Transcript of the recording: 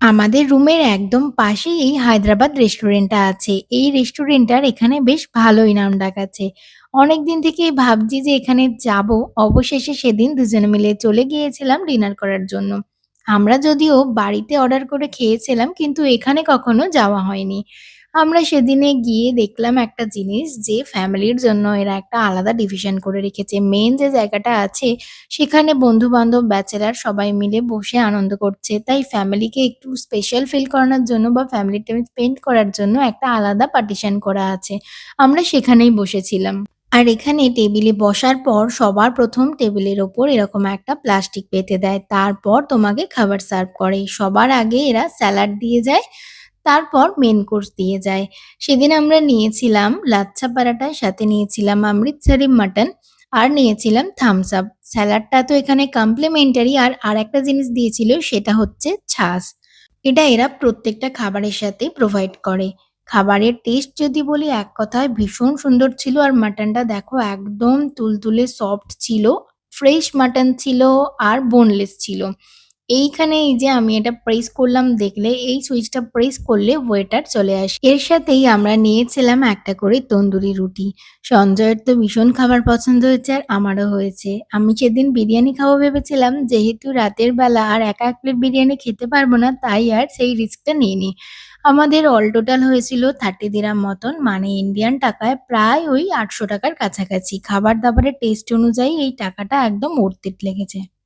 আমাদের রুমের একদম পাশেই এই হায়দ্রাবাদ রেস্টুরেন্টটা আছে। এই রেস্টুরেন্টটার এখানে বেশ ভালোই নামডাক আছে। অনেকদিন থেকেই ভাবছি যে এখানে যাবো। অবশেষে সেদিন দুজনে মিলে চলে গিয়েছিলাম ডিনার করার জন্য। আমরা যদিও বাড়িতে অর্ডার করে খেয়েছিলাম কিন্তু এখানে কখনো যাওয়া হয়নি। আমরা সেদিনে গিয়ে দেখলাম একটা জিনিস যে ফ্যামিলির জন্য এরা একটা আলাদা ডিভিশন করে রেখেছে। মেইন যে জায়গাটা আছে সেখানে বন্ধু-বান্ধব, ব্যাচেলর সবাই মিলে বসে আনন্দ করছে। তাই ফ্যামিলিকে একটু স্পেশাল ফিল করানোর জন্য বা ফ্যামিলি টাইম স্পেন্ড করার জন্য একটা আলাদা পার্টিশন করা আছে। আমরা সেখানেই বসেছিলাম। আর এখানে টেবিলে বসার পর সবার ১ম টেবিলের ওপর এরকম একটা প্লাস্টিক পেতে দেয়। তারপর তোমাকে খাবার সার্ভ করে। সবার আগে এরা স্যালাড দিয়ে যায়, তারপর মেইন কোর্স দিয়ে যায়। সেদিন আমরা নিয়েছিলাম লাচ্ছা পরাঠা, সাথে নিয়েছিলাম অমৃতসরি মাটন আর নিয়েছিলাম থামস আপ। স্যালাডটা তো এখানে কমপ্লিমেন্টারি আর আরেকটা জিনিস দিয়েছিল সেটা হচ্ছে ছাস। এটা এরা প্রত্যেকটা খাবারের সাথে প্রোভাইড করে। খাবারের টেস্ট যদি বলি এক কথায় ভীষণ সুন্দর ছিল আর মাটনটা দেখো একদম তুলতুলে সফট ছিল। ফ্রেশ মাটন ছিল আর বোনলেস ছিল। এইখানে এই যে আমি এটা প্রেস করলাম দেখলে এই সুইচটা প্রেস করলে ওয়েটার চলে আসে। এর সাথেই আমরা নিয়েছিলাম একটা করে তন্দুরি রুটি। সঞ্জয়ের তো ভীষণ খাবার পছন্দ হয়েছে আর আমারও হয়েছে। আমি সেদিন বিরিয়ানি খাবো ভেবেছিলাম যেহেতু রাতের বেলা আর একা ১ প্লেট বিরিয়ানি খেতে পারবো না তাই আর সেই রিস্কটা নিইনি। আমাদের অল টোটাল হয়েছিল 30 দিরহাম মতন মানে ইন্ডিয়ান টাকায় প্রায় ওই ৳৮০০ র কাছাকাছি। খাবার-দাবারের টেস্ট অনুযায়ী এই টাকাটা একদম worth it লেগেছে।